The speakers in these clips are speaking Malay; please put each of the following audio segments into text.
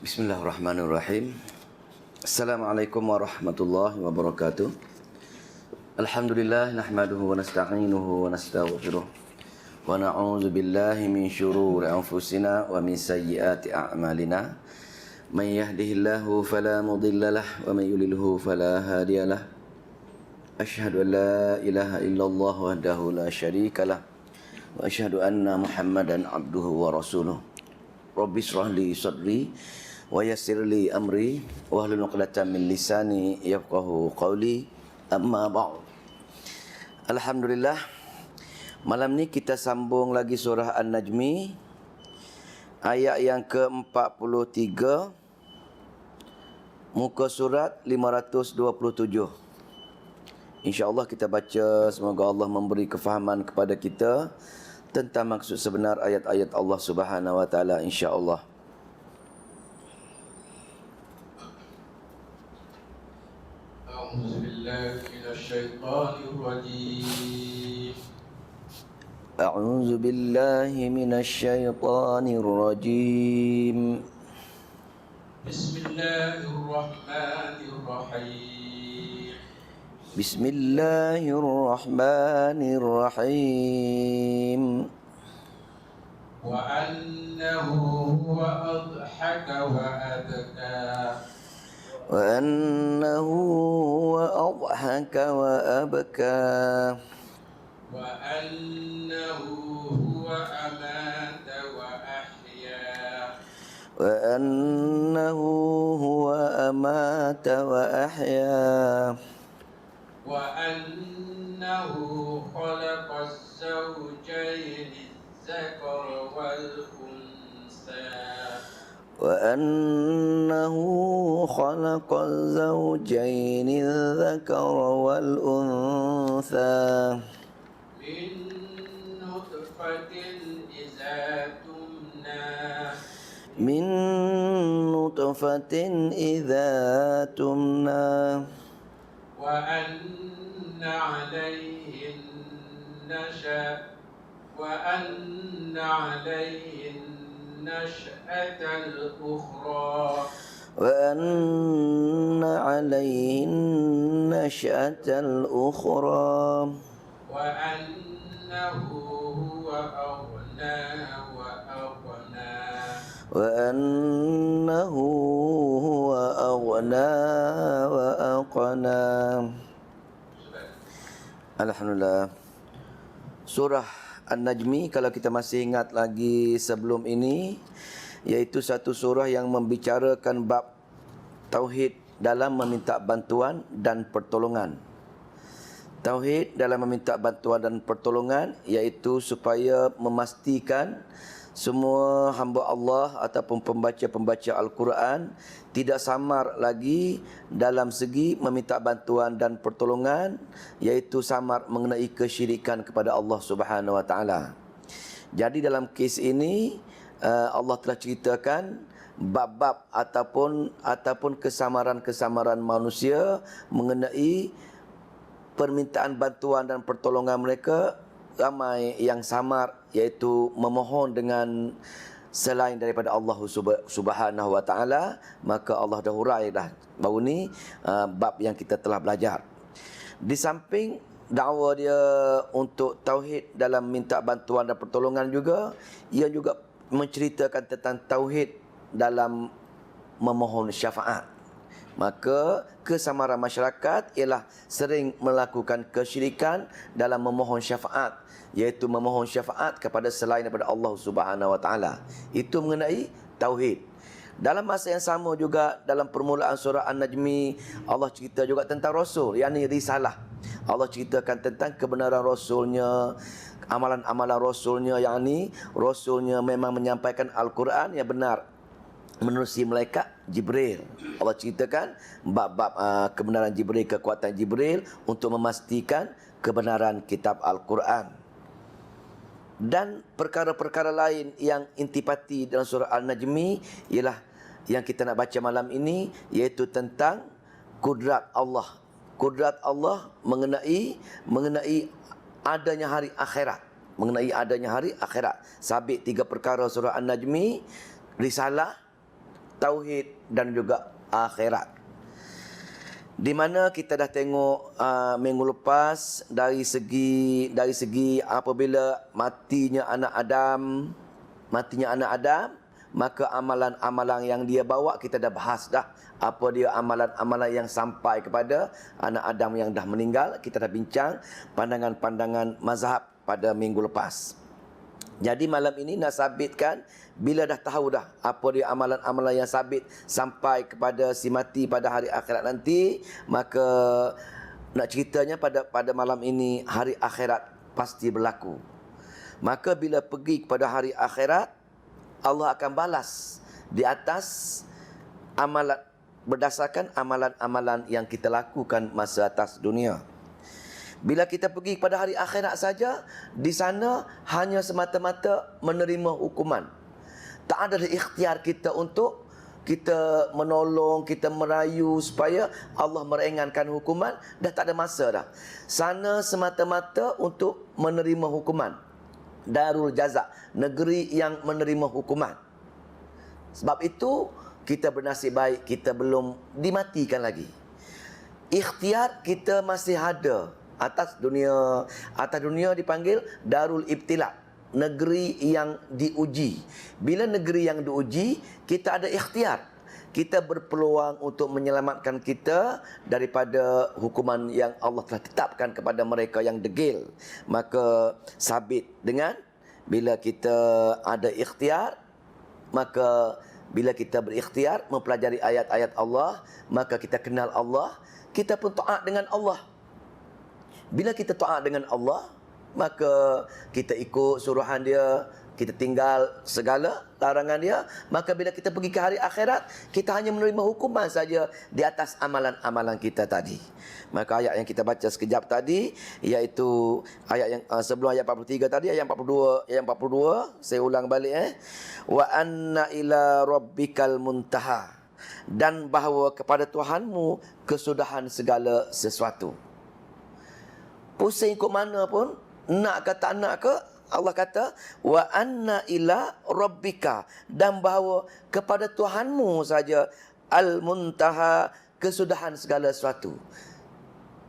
Bismillahirrahmanirrahim. Assalamualaikum warahmatullahi wabarakatuh. Alhamdulillah nahmaduhu wa nasta'inuhu wa nastaghfiruh wa na'udzu billahi min syururi anfusina wa min sayyiati a'malina. May yahdihillahu fala mudhillalah wa may yudlilhu fala hadiyalah. Asyhadu an la ilaha illallah wahdahu la syarikalah wa asyhadu anna Muhammadan abduhu wa rasuluh. Rabbi shrah li sadri wa yassir li amri wahlul 'uqdatam min lisani yafqahu qawli, amma ba'd. Alhamdulillah, malam ni kita sambung lagi surah An-Najmi ayat yang ke-43, muka surat 527. InsyaAllah kita baca, semoga Allah memberi kefahaman kepada kita tentang maksud sebenar ayat-ayat Allah Subhanahu wa taala, insya-Allah. أعوذ بالله من الشيطان الرجيم أعوذ بالله من الشيطان الرجيم بسم الله الرحمن الرحيم بسم الله الرحمن الرحيم وأنه هو أضحك وأبكى وأنه هو أضحك وأبكى وأنه هو أمات وأحيا وأنه هو أمات وأحيا وأنه خلق الزوجين الذكر والأنثى وأنه خلق الزوجين الذكر والأنثى من نطفة إذا تمنى من نطفة إذا تمنى وأن عليه النشأة الأخرى وأن عليه النشأة الأخرى وأنه هو أغنى وأقنى وأنه هو أغنى وأقنى. Alhamdulillah. Surah An-Najmi, kalau kita masih ingat lagi sebelum ini, iaitu satu surah yang membicarakan bab tauhid dalam meminta bantuan dan pertolongan. Tauhid dalam meminta bantuan dan pertolongan, iaitu supaya memastikan semua hamba Allah ataupun pembaca-pembaca Al-Quran tidak samar lagi dalam segi meminta bantuan dan pertolongan, iaitu samar mengenai kesyirikan kepada Allah Subhanahu wa taala. Jadi dalam kes ini Allah telah ceritakan bab-bab ataupun kesamaran-kesamaran manusia mengenai permintaan bantuan dan pertolongan mereka. Ramai yang samar, iaitu memohon dengan selain daripada Allah Subhanahu wa taala. Maka Allah dah hurai dah baru ni bab yang kita telah belajar. Di samping dakwa dia untuk tauhid dalam minta bantuan dan pertolongan juga, ia juga menceritakan tentang tauhid dalam memohon syafaat. Maka kesamaran masyarakat ialah sering melakukan kesyirikan dalam memohon syafaat, iaitu memohon syafaat kepada selain daripada Allah Subhanahu wa taala. Itu mengenai tauhid. Dalam masa yang sama juga, dalam permulaan surah An-Najmi, Allah cerita juga tentang rasul, yakni risalah. Allah ceritakan tentang kebenaran rasulnya, amalan-amalan rasulnya, yakni rasulnya memang menyampaikan Al-Quran yang benar menerusi malaikat Jibril. Allah ceritakan bab-bab kebenaran Jibril, kekuatan Jibril untuk memastikan kebenaran kitab Al-Quran. Dan perkara-perkara lain yang intipati dalam surah Al-Najmi ialah yang kita nak baca malam ini, iaitu tentang kudrat Allah. Kudrat Allah mengenai adanya hari akhirat. Mengenai adanya hari akhirat. Sabit 3 perkara surah An-Najmi: risalah, tauhid dan juga akhirat. Di mana kita dah tengok minggu lepas dari segi apabila matinya anak Adam, maka amalan-amalan yang dia bawa kita dah bahas dah. Apa dia amalan-amalan yang sampai kepada anak Adam yang dah meninggal. Kita dah bincang pandangan-pandangan mazhab pada minggu lepas. Jadi malam ini nak sabitkan, bila dah tahu dah apa dia amalan-amalan yang sabit sampai kepada si mati pada hari akhirat nanti, maka nak ceritanya pada malam ini hari akhirat pasti berlaku. Maka bila pergi kepada hari akhirat, Allah akan balas di atas amalan, berdasarkan amalan-amalan yang kita lakukan masa atas dunia. Bila kita pergi kepada hari akhirat saja, di sana hanya semata-mata menerima hukuman. Tak ada ikhtiar kita untuk kita menolong, kita merayu supaya Allah meringankan hukuman. Dah tak ada masa dah. Sana semata-mata untuk menerima hukuman. Darul jaza, negeri yang menerima hukuman. Sebab itu kita bernasib baik kita belum dimatikan lagi. Ikhtiar kita masih ada atas dunia. Atas dunia dipanggil Darul Ibtila, negeri yang diuji. Bila negeri yang diuji, kita ada ikhtiar. Kita berpeluang untuk menyelamatkan kita daripada hukuman yang Allah telah tetapkan kepada mereka yang degil. Maka sabit dengan bila kita ada ikhtiar, maka bila kita berikhtiar mempelajari ayat-ayat Allah, maka kita kenal Allah, kita pun taat dengan Allah. Bila kita taat dengan Allah, maka kita ikut suruhan dia, kita tinggal segala larangan dia. Maka bila kita pergi ke hari akhirat, kita hanya menerima hukuman saja di atas amalan-amalan kita tadi. Maka ayat yang kita baca sekejap tadi, iaitu ayat yang sebelum ayat 43 tadi, ayat 42, saya ulang balik wa anna ila rabbikal muntaha, dan bahawa kepada Tuhanmu kesudahan segala sesuatu. Pusing ke mana pun, nak ke tak nak ke, Allah kata wa anna ila rabbika, dan bahawa kepada Tuhanmu saja al-muntaha, kesudahan segala sesuatu.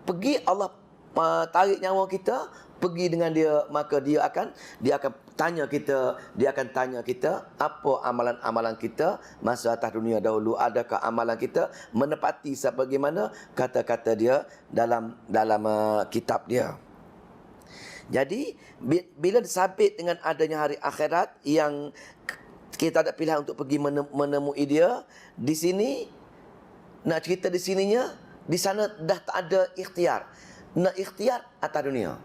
Pergi Allah tarik nyawa kita, pergi dengan dia, maka dia akan tanya kita apa amalan-amalan kita masa atas dunia dahulu. Adakah amalan kita menepati sebagaimana kata-kata dia dalam kitab dia. Jadi bila disabit dengan adanya hari akhirat yang kita ada pilihan untuk pergi menemui dia, di sini nak cerita di sininya, di sana dah tak ada ikhtiar. Nak ikhtiar atas dunia.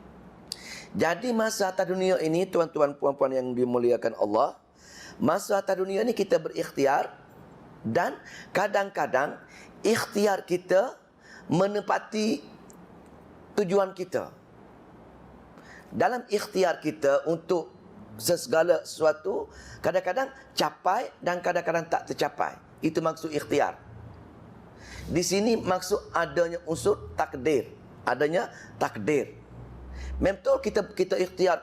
Jadi masa atas dunia ini, tuan-tuan puan-puan yang dimuliakan Allah, masa atas dunia ini kita berikhtiar, dan kadang-kadang ikhtiar kita menepati tujuan kita. Dalam ikhtiar kita untuk segala sesuatu, kadang-kadang capai dan kadang-kadang tak tercapai. Itu maksud ikhtiar. Di sini maksud adanya unsur takdir. Adanya takdir. Memang kita ikhtiar,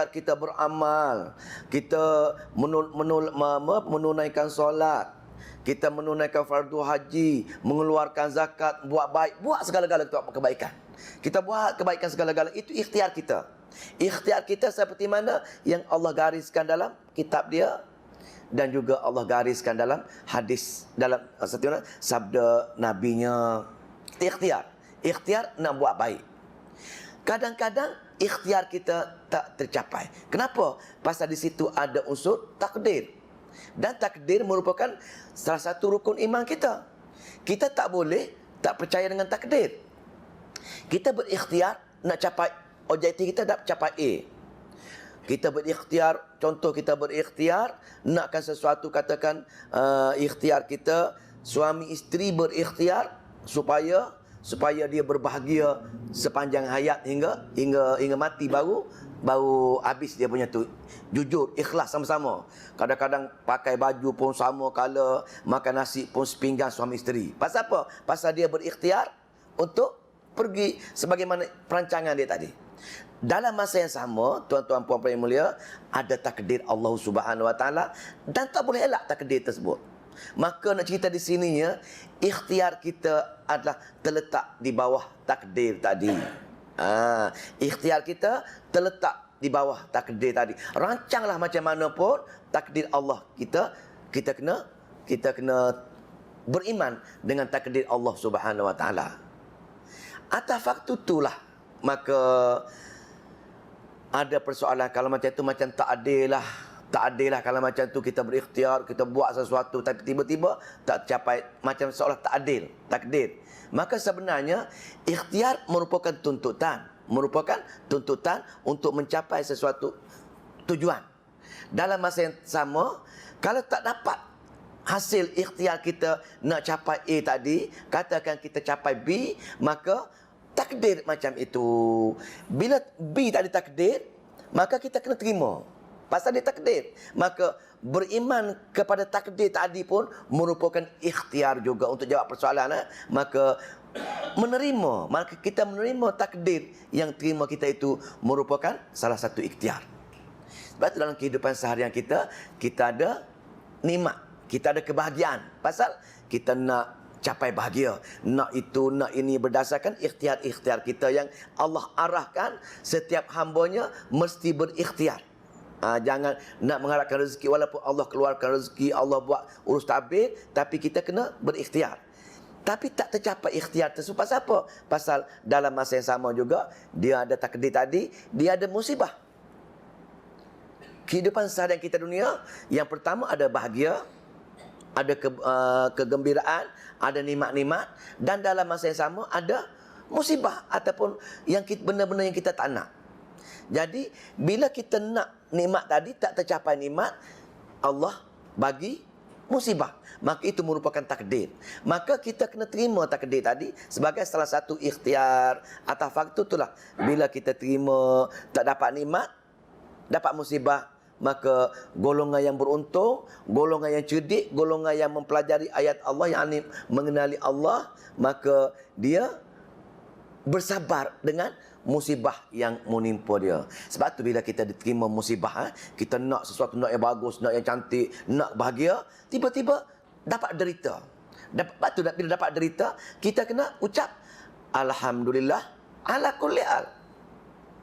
kita beramal, kita menunaikan solat, kita menunaikan fardu haji, mengeluarkan zakat, buat baik, buat segala-gala kebaikan. Kita buat kebaikan segala-gala, itu ikhtiar kita. Ikhtiar kita seperti mana yang Allah gariskan dalam kitab dia, dan juga Allah gariskan dalam hadis, dalam sabda nabinya. Ikhtiar nak buat baik. Kadang-kadang ikhtiar kita tak tercapai. Kenapa? Pasal di situ ada unsur takdir. Dan takdir merupakan salah satu rukun iman kita. Kita tak boleh tak percaya dengan takdir. Kita berikhtiar nak capai objektif kita, nak capai A. Kita berikhtiar, contoh kita berikhtiar nakkan sesuatu, katakan ikhtiar kita, suami isteri berikhtiar supaya dia berbahagia sepanjang hayat hingga mati, baru habis dia punya tu. Jujur, ikhlas sama-sama. Kadang-kadang pakai baju pun sama color, makan nasi pun sepinggan suami isteri. Pasal apa? Pasal dia berikhtiar untuk pergi sebagaimana perancangan dia tadi. Dalam masa yang sama, tuan-tuan puan-puan yang mulia, ada takdir Allah Subhanahu Wa Taala, dan tak boleh elak takdir tersebut. Maka nak cerita di sininya, ikhtiar kita adalah terletak di bawah takdir tadi. Ikhtiar kita terletak di bawah takdir tadi. Rancanglah macam mana pun takdir Allah kita kena beriman dengan takdir Allah Subhanahu Wa Taala. Atas faktor itulah maka ada persoalan kalau macam tu macam tak adil lah kalau macam tu kita berikhtiar, kita buat sesuatu tapi tiba-tiba tak tercapai, macam seolah tak adil takdir. Maka sebenarnya ikhtiar merupakan tuntutan untuk mencapai sesuatu tujuan. Dalam masa yang sama, kalau tak dapat hasil ikhtiar kita nak capai A tadi, katakan kita capai B, maka takdir macam itu. Bila B tak ada takdir, maka kita kena terima. Pasal dia takdir. Maka beriman kepada takdir tadi pun merupakan ikhtiar juga untuk jawab persoalan. Maka kita menerima takdir yang terima kita itu merupakan salah satu ikhtiar. Sebab itu dalam kehidupan seharian kita ada nikmat, kita ada kebahagiaan. Pasal kita nak capai bahagia, nak itu, nak ini, berdasarkan ikhtiar-ikhtiar kita yang Allah arahkan. Setiap hambanya mesti berikhtiar. Jangan nak mengharapkan rezeki, walaupun Allah keluarkan rezeki, Allah buat urus tabir, tapi kita kena berikhtiar. Tapi tak tercapai ikhtiar tersebut. Pasal apa? Pasal dalam masa yang sama juga, dia ada takdir tadi, dia ada musibah. Kehidupan seharian kita dunia, yang pertama ada bahagia, ada kegembiraan, ada nikmat-nikmat, dan dalam masa yang sama ada musibah ataupun yang benda-benda yang kita tak nak. Jadi bila kita nak nikmat tadi tak tercapai nikmat, Allah bagi musibah, maka itu merupakan takdir. Maka kita kena terima takdir tadi sebagai salah satu ikhtiar. Atas faktor itulah bila kita terima tak dapat nikmat, dapat musibah, maka golongan yang beruntung, golongan yang cerdik, golongan yang mempelajari ayat Allah, yang mengenali Allah, maka dia bersabar dengan musibah yang menimpa dia. Sebab tu bila kita diterima musibah, kita nak sesuatu, nak yang bagus, nak yang cantik, nak bahagia, tiba-tiba dapat derita. Bila dapat derita, kita kena ucap alhamdulillah ala kulli hal.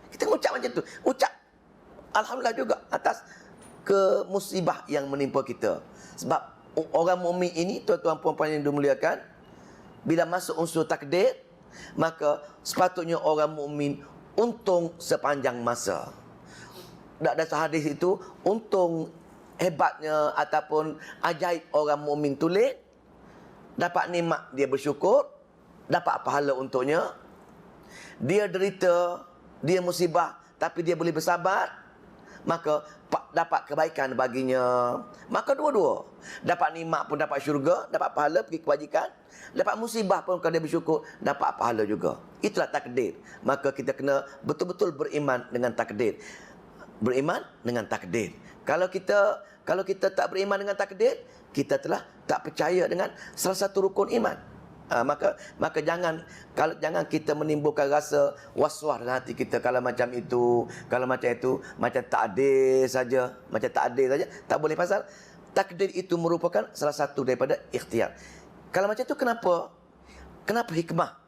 Kita ucap macam tu, ucap alhamdulillah juga atas musibah yang menimpa kita. Sebab orang mukmin ini, tuan-tuan puan-puan yang dimuliakan, bila masuk unsur takdir, maka sepatutnya orang mukmin untung sepanjang masa. Dalam hadis itu, untung hebatnya ataupun ajaib orang mukmin tulen, dapat nikmat dia bersyukur, dapat pahala untuknya. Dia derita, dia musibah, tapi dia boleh bersabar, maka dapat kebaikan baginya. Maka dua-dua, dapat nikmat pun dapat syurga, dapat pahala pergi kebajikan, dapat musibah pun kalau dia bersyukur, dapat pahala juga. Itulah takdir. Maka kita kena betul-betul beriman dengan takdir. Beriman dengan takdir. Kalau kita tak beriman dengan takdir, kita telah tak percaya dengan salah satu rukun iman. Maka jangan kita menimbulkan rasa was-was dalam hati kita kalau macam itu, macam tak adil saja, tak boleh. Pasal takdir itu merupakan salah satu daripada ikhtiar. Kalau macam tu, kenapa hikmah?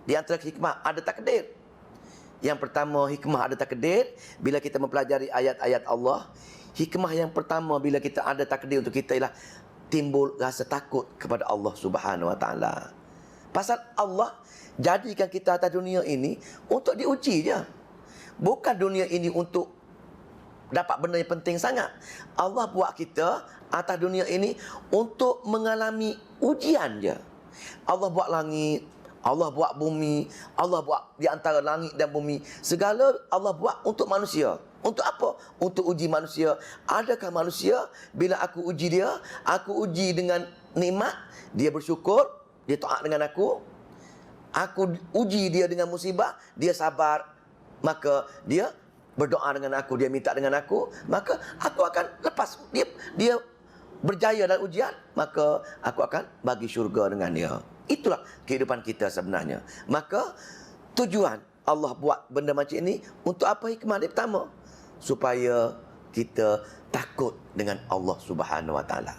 Di antara hikmah ada takdir. Yang pertama, hikmah ada takdir bila kita mempelajari ayat-ayat Allah. Hikmah yang pertama bila kita ada takdir untuk kita ialah timbul rasa takut kepada Allah Subhanahu Wa Taala. Pasal Allah jadikan kita atas dunia ini untuk diuji je. Bukan dunia ini untuk dapat benda yang penting sangat. Allah buat kita atas dunia ini untuk mengalami ujian je. Allah buat langit, Allah buat bumi, Allah buat di antara langit dan bumi, segala Allah buat untuk manusia. Untuk apa? Untuk uji manusia. Adakah manusia bila aku uji dia, aku uji dengan nikmat, dia bersyukur, dia taat dengan aku. Aku uji dia dengan musibah, dia sabar, maka dia berdoa dengan aku, dia minta dengan aku, maka aku akan lepas dia berjaya dalam ujian, maka aku akan bagi syurga dengan dia. Itulah kehidupan kita sebenarnya. Maka tujuan Allah buat benda macam ini untuk apa? Hikmah dia pertama, supaya kita takut dengan Allah Subhanahu Wa Taala.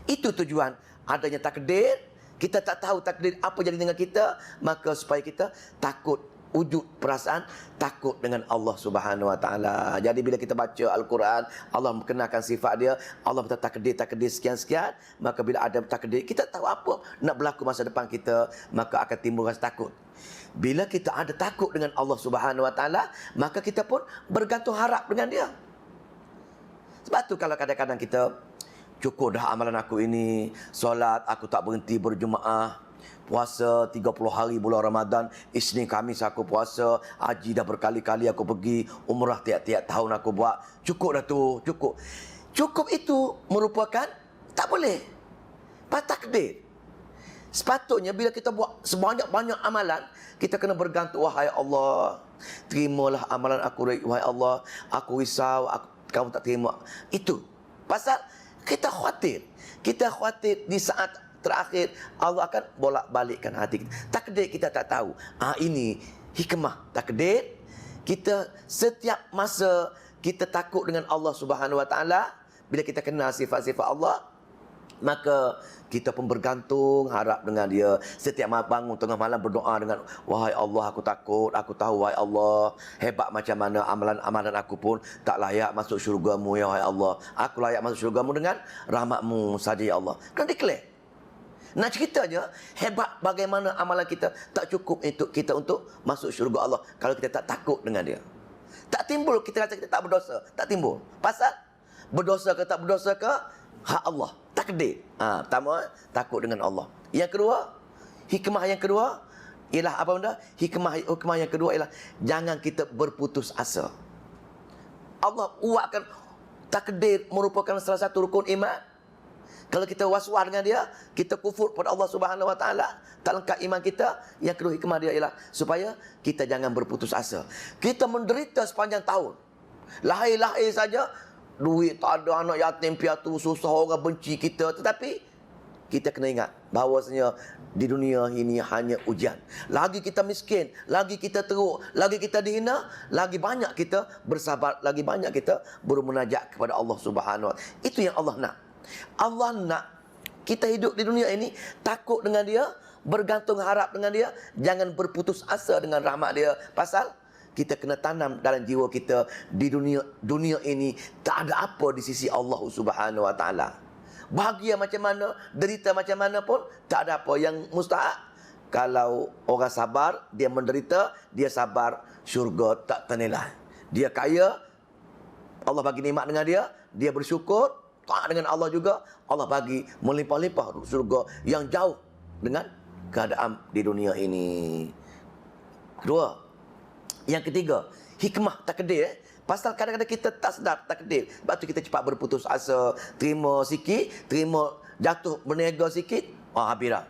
Itu tujuan adanya takdir. Kita tak tahu takdir apa jadi dengan kita, maka supaya kita takut, wujud perasaan takut dengan Allah Subhanahu Wa Taala. Jadi bila kita baca Al-Quran, Allah mengenalkan sifat dia, Allah berkata takdir sekian-sekian, maka bila ada takdir, kita tahu apa nak berlaku masa depan kita, maka akan timbul rasa takut. Bila kita ada takut dengan Allah Subhanahu Wa Taala, maka kita pun bergantung harap dengan dia. Sebab tu kalau kadang-kadang kita cukup dah amalan aku ini, solat aku tak berhenti berjemaah, puasa 30 hari bulan Ramadan, Isnin Khamis aku puasa, haji dah berkali-kali aku pergi, umrah tiap-tiap tahun aku buat. Cukup dah tu, cukup. Cukup itu merupakan tak boleh. Takdir. Sepatutnya bila kita buat sebanyak-banyak amalan, kita kena bergantung, wahai Allah, terimalah amalan aku, wahai Allah, aku risau, kamu tak terima. Itu. Pasal kita khawatir di saat terakhir Allah akan bolak-balikkan hati kita. Takdir kita tak tahu. Ini hikmah takdir. Kita setiap masa kita takut dengan Allah Subhanahu Wa Taala, bila kita kenal sifat-sifat Allah, maka kita pun bergantung harap dengan dia. Setiap bangun tengah malam berdoa dengan, wahai Allah, aku takut, aku tahu wahai Allah, hebat macam mana amalan-amalan aku pun tak layak masuk syurga-Mu ya wahai Allah. Aku layak masuk syurga-Mu dengan rahmat-Mu saja ya Allah. Kan declare. Nak ceritanya, hebat bagaimana amalan kita tak cukup untuk kita untuk masuk syurga Allah kalau kita tak takut dengan dia. Tak timbul kita kata kita tak berdosa, tak timbul. Pasal berdosa ke tak berdosa ke, hak Allah, takdir. Pertama, takut dengan Allah. Yang kedua, hikmah yang kedua ialah apa benda? Hikmah yang kedua ialah jangan kita berputus asa. Allah uatkan takdir merupakan salah satu rukun iman. Kalau kita was-was dengan dia, kita kufur pada Allah Subhanahu Wa Taala, tak lengkap iman kita. Yang kedua hikmah dia ialah supaya kita jangan berputus asa. Kita menderita sepanjang tahun. Lahir-lahir saja, duit tak ada, anak yatim piatu, susah, orang benci kita. Tetapi kita kena ingat bahawasanya di dunia ini hanya ujian. Lagi kita miskin, lagi kita teruk, lagi kita dihina, lagi banyak kita bersabar, lagi banyak kita bermunajat kepada Allah Subhanahu Wa Taala. Itu yang Allah nak. Allah nak kita hidup di dunia ini takut dengan dia, bergantung harap dengan dia, jangan berputus asa dengan rahmat dia. Pasal kita kena tanam dalam jiwa kita, di dunia ini tak ada apa di sisi Allah Subhanahu Wa Taala. Bahagia macam mana, derita macam mana pun tak ada apa yang mustahak. Kalau orang sabar, dia menderita, dia sabar, syurga tak ternilai. Dia kaya, Allah bagi nikmat dengan dia, dia bersyukur, taat dengan Allah juga, Allah bagi melimpah-limpah syurga yang jauh dengan keadaan di dunia ini. Kedua, yang ketiga, hikmah takdir. Pasal kadang-kadang kita tak sedar takdir. Sebab tu kita cepat berputus asa, terima sikit, jatuh berniaga sikit, habis dah.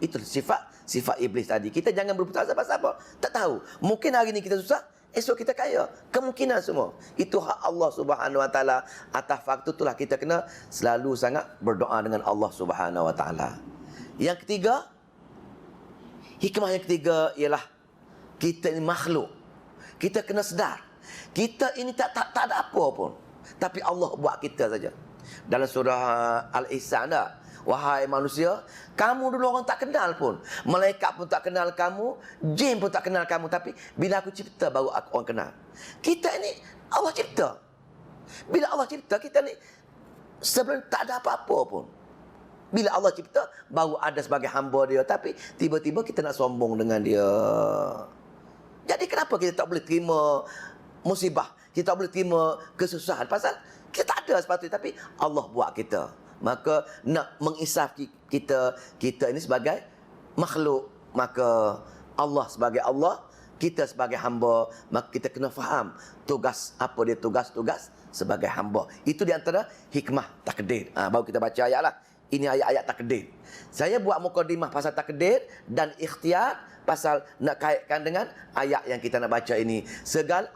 Itu sifat iblis tadi. Kita jangan berputus asa pasal apa? Tak tahu. Mungkin hari ni kita susah, esok kita kaya. Kemungkinan semua. Itu hak Allah Subhanahu Wa Taala. Atas faktor itulah kita kena selalu sangat berdoa dengan Allah Subhanahu Wa Taala. Yang ketiga, hikmah yang ketiga ialah kita ini makhluk. Kita kena sedar. Kita ini tak ada apa pun. Tapi Allah buat kita saja. Dalam surah Al-Ihsan dah. Wahai manusia, kamu dulu orang tak kenal pun. Malaikat pun tak kenal kamu, jin pun tak kenal kamu. Tapi bila aku cipta baru aku orang kenal. Kita ini Allah cipta. Bila Allah cipta, kita ni sebenarnya tak ada apa-apa pun. Bila Allah cipta, baru ada sebagai hamba dia. Tapi tiba-tiba kita nak sombong dengan dia. Jadi kenapa kita tak boleh terima musibah? Kita tak boleh terima kesusahan. Pasal kita tak ada sepatutnya. Tapi Allah buat kita. Maka nak mengisaf kita ini sebagai makhluk. Maka Allah sebagai Allah, kita sebagai hamba, maka kita kena faham tugas apa dia, tugas sebagai hamba. Itu di antara hikmah takdir. Baru kita baca ayat lah. Ini ayat-ayat takdir. Saya buat mukadimah pasal takdir dan ikhtiar pasal nak kaitkan dengan ayat yang kita nak baca ini.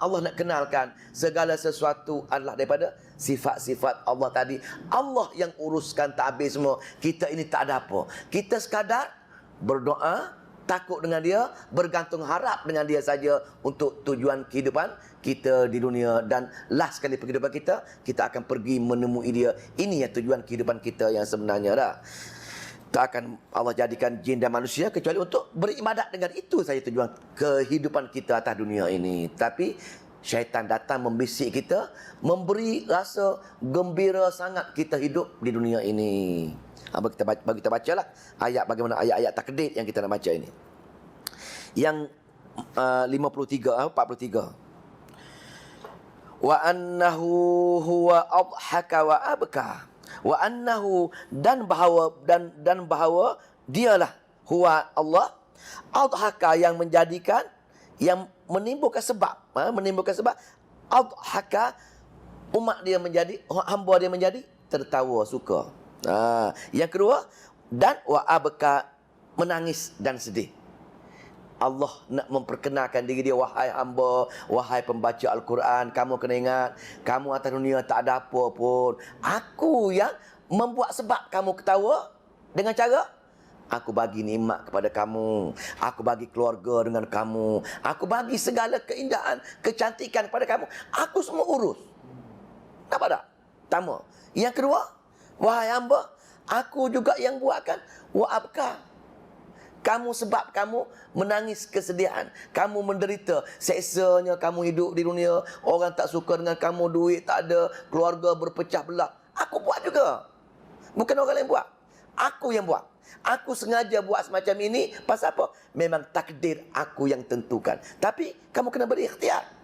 Allah nak kenalkan segala sesuatu adalah daripada sifat-sifat Allah tadi. Allah yang uruskan tak habis semua. Kita ini tak ada apa. Kita sekadar berdoa, takut dengan dia, bergantung harap dengan dia saja untuk tujuan kehidupan kita di dunia. Dan last sekali kehidupan kita, kita akan pergi menemui dia. Ini yang tujuan kehidupan kita yang sebenarnya dah. Tak akan Allah jadikan jin dan manusia kecuali untuk beribadat, dengan itu saja tujuan kehidupan kita atas dunia ini. Tapi syaitan datang membisik kita, memberi rasa gembira sangat kita hidup di dunia ini. Bagi kita bacalah ayat, bagaimana ayat-ayat takdir yang kita nak baca ini. Yang 43. Wa annahu huwa adhaka wa abka. Wa annahu, dan bahawa dialah huwa Allah adhaka, yang menjadikan, yang menimbulkan sebab, adhaka, umat dia menjadi, hamba dia menjadi tertawa, suka. Yang kedua, dan wa abka, menangis dan sedih. Allah nak memperkenalkan diri dia, wahai hamba, wahai pembaca Al-Quran, kamu kena ingat, kamu atas dunia tak ada apa pun. Aku yang membuat sebab kamu ketawa dengan cara aku bagi nikmat kepada kamu, aku bagi keluarga dengan kamu, aku bagi segala keindahan, kecantikan kepada kamu. Aku semua urus. Nampak tak? Pertama. Yang kedua, wahai hamba, aku juga yang buatkan wa abka. Kamu, sebab kamu menangis kesedihan, kamu menderita, seksanya kamu hidup di dunia, orang tak suka dengan kamu, duit tak ada, keluarga berpecah belah. Aku buat juga. Bukan orang lain buat. Aku yang buat. Aku sengaja buat semacam ini. Pasal apa? Memang takdir aku yang tentukan. Tapi kamu kena berikhtiar.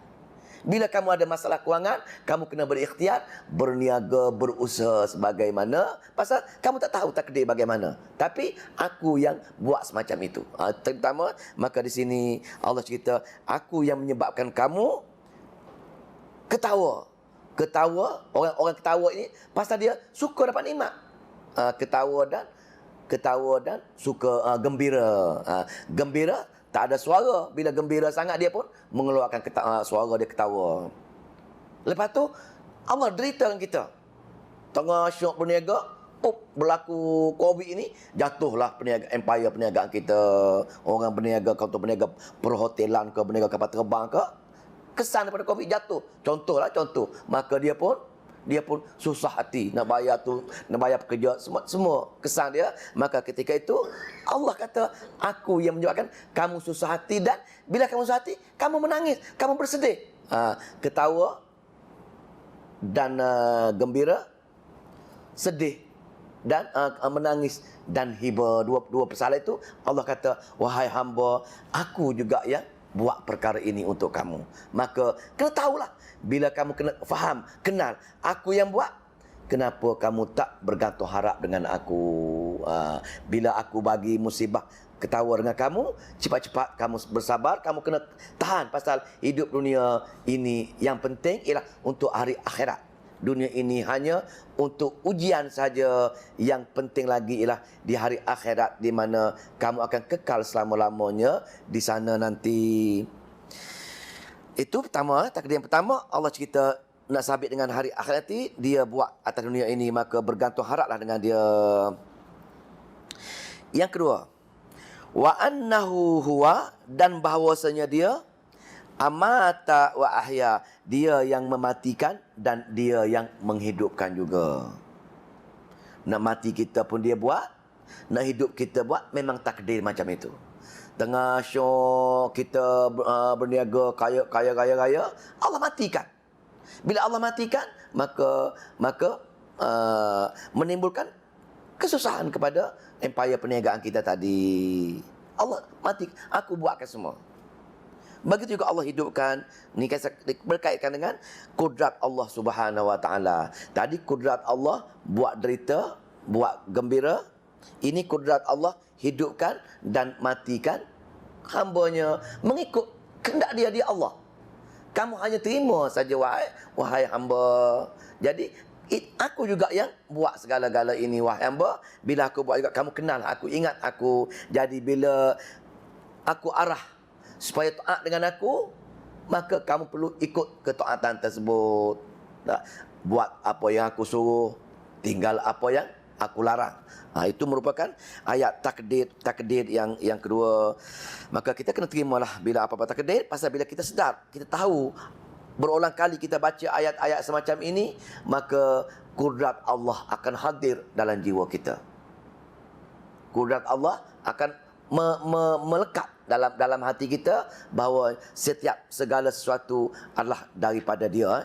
Bila kamu ada masalah kewangan, kamu kena berikhtiar, berniaga, berusaha sebagaimana. Pasal kamu tak tahu takdir bagaimana. Tapi aku yang buat semacam itu. Terutama, maka di sini Allah cerita, aku yang menyebabkan kamu ketawa. Ketawa, orang ketawa ini pasal dia suka dapat nikmat. Ketawa dan suka, gembira. Gembira, tak ada suara. Bila gembira sangat dia pun mengeluarkan suara dia ketawa. Lepas tu Allah deritakan kita. Tengah syok berniaga, berlaku Covid ini, jatuhlah empire perniagaan kita. Orang berniaga, kaunter berniaga perhotelan ke, berniaga kapal terbang ke, kesan daripada Covid jatuh. Contoh. Maka dia pun susah hati nak bayar pekerja, semua kesan dia. Maka ketika itu Allah kata, aku yang menyebabkan kamu susah hati, dan bila kamu susah hati, kamu menangis, kamu bersedih. Ketawa dan gembira, sedih dan menangis dan hibah, dua persoalan itu Allah kata, wahai hamba, aku juga yang buat perkara ini untuk kamu. Maka kena tahulah, bila kamu kena faham, kenal aku yang buat, kenapa kamu tak bergantung harap dengan aku. Bila aku bagi musibah ketawa dengan kamu, cepat-cepat kamu bersabar, kamu kena tahan. Pasal hidup dunia ini yang penting ialah untuk hari akhirat. Dunia ini hanya untuk ujian saja. Yang penting lagi ialah di hari akhirat, di mana kamu akan kekal selama-lamanya di sana nanti. Itu pertama, takdir yang pertama. Allah cerita nak sabit dengan hari akhirat nanti, dia buat atas dunia ini, maka bergantung haraplah dengan dia. Yang kedua, wa annahu huwa, dan bahawasanya dia amata wa ahya, dia yang mematikan dan dia yang menghidupkan juga. Nak mati kita pun dia buat, nak hidup kita buat, memang takdir macam itu. Tengah syok kita berniaga kaya, Allah matikan. Bila Allah matikan, maka menimbulkan kesusahan kepada empire perniagaan kita tadi. Allah mati, aku buatkan semua. Begitu juga Allah hidupkan. Ni berkaitan dengan kudrat Allah Subhanahu Wa Taala. Tadi kudrat Allah buat derita, buat gembira. Ini kudrat Allah hidupkan dan matikan hambanya mengikut kehendak dia Allah. Kamu hanya terima saja, wahai hamba. Jadi aku juga yang buat segala-gala ini, wahai hamba. Bila aku buat juga, kamu kenal aku, ingat aku. Jadi bila aku arah supaya taat dengan aku, maka kamu perlu ikut ketaatan tersebut. Buat apa yang aku suruh, tinggal apa yang aku larang. Itu merupakan ayat takdir yang kedua. Maka kita kena terimalah bila apa-apa takdir, pasal bila kita sedar, kita tahu berulang kali kita baca ayat-ayat semacam ini, maka kudrat Allah akan hadir dalam jiwa kita. Kudrat Allah akan melekat dalam hati kita bahawa setiap segala sesuatu adalah daripada dia.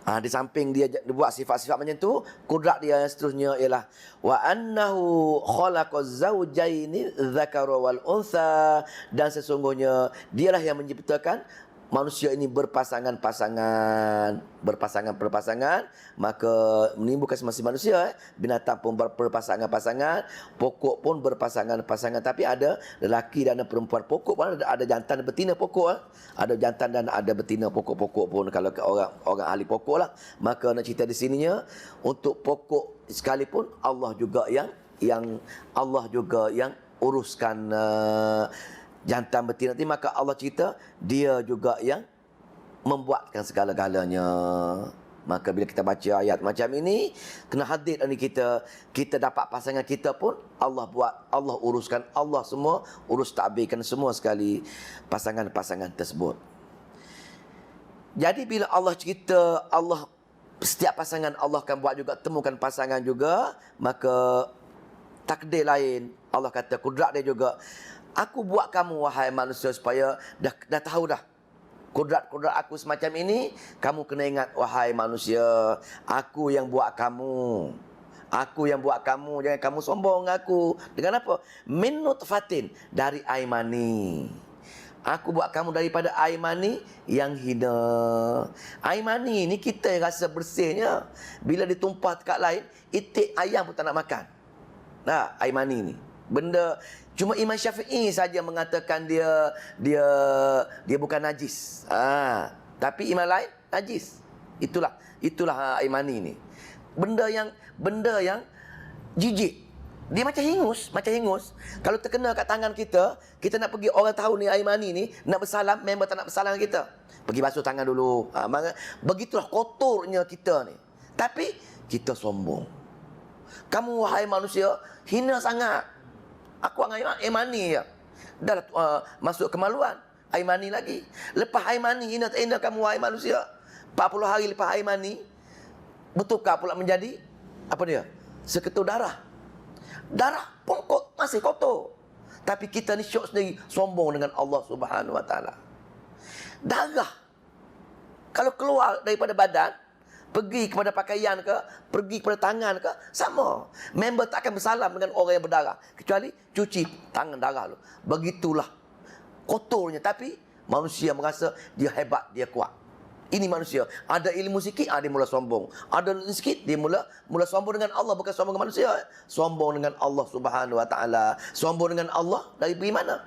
Di samping dia buat sifat-sifat macam tu, kudrat dia yang seterusnya ialah wa annahu khalaqaz zawjaini dzakara wal untha, dan sesungguhnya dialah yang menciptakan manusia ini berpasangan-pasangan, maka menimbulkan masing-masing manusia, binatang pun berpasangan-pasangan, pokok pun berpasangan-pasangan, tapi ada lelaki dan perempuan. Pokok pun ada jantan dan betina pokok, ada jantan dan ada betina pokok-pokok pun kalau orang ahli pokok lah. Maka nak cerita di sininya, untuk pokok sekalipun Allah juga yang uruskan jantan betina nanti, maka Allah cerita dia juga yang membuatkan segala-galanya. Maka bila kita baca ayat macam ini, kena hadir dalam kita dapat pasangan kita pun Allah buat, Allah uruskan, Allah semua urus takbirkan semua sekali pasangan-pasangan tersebut. Jadi bila Allah cerita, Allah setiap pasangan Allah akan buat juga, temukan pasangan juga, maka takdir lain Allah kata kudrat dia juga, aku buat kamu wahai manusia supaya dah tahu dah kudrat-kudrat aku semacam ini. Kamu kena ingat wahai manusia, aku yang buat kamu. Jangan kamu sombong dengan aku. Dengan apa? Min nutfatin, dari air mani. Aku buat kamu daripada air mani yang hina. Air mani ni kita yang rasa bersihnya, bila ditumpah dekat lain, itik ayam pun tak nak makan. Nah, air mani ni benda, cuma Imam Syafi'i saja mengatakan dia bukan najis. Tapi imam lain najis. Itulah air mani ni. Benda yang jijik. Dia macam hingus. Kalau terkena kat tangan kita nak pergi, orang tahu ni air mani ni, nak bersalam, member tak nak bersalam kita. Pergi basuh tangan dulu. Begitulah kotornya kita ni. Tapi kita sombong. Kamu wahai manusia hina sangat. Aku air mani je. Dah masuk kemaluan. Air mani lagi. Lepas air mani, hina kamu wahai manusia. 40 hari lepas air mani, bertukar pula menjadi apa dia? Seketul darah. Darah pun masih kotor. Tapi kita ni syok sendiri, sombong dengan Allah Subhanahu Wa Taala. Darah kalau keluar daripada badan, pergi kepada pakaian ke, pergi kepada tangan ke, sama. Member tak akan bersalam dengan orang yang berdarah, kecuali cuci tangan darah lu. Begitulah kotornya. Tapi manusia merasa dia hebat, dia kuat. Ini manusia. Ada ilmu sikit, dia mula sombong. Ada ilmu sikit, dia mula sombong dengan Allah. Bukan sombong dengan manusia. Sombong dengan Allah Subhanahu Wa Taala. Sombong dengan Allah dari mana?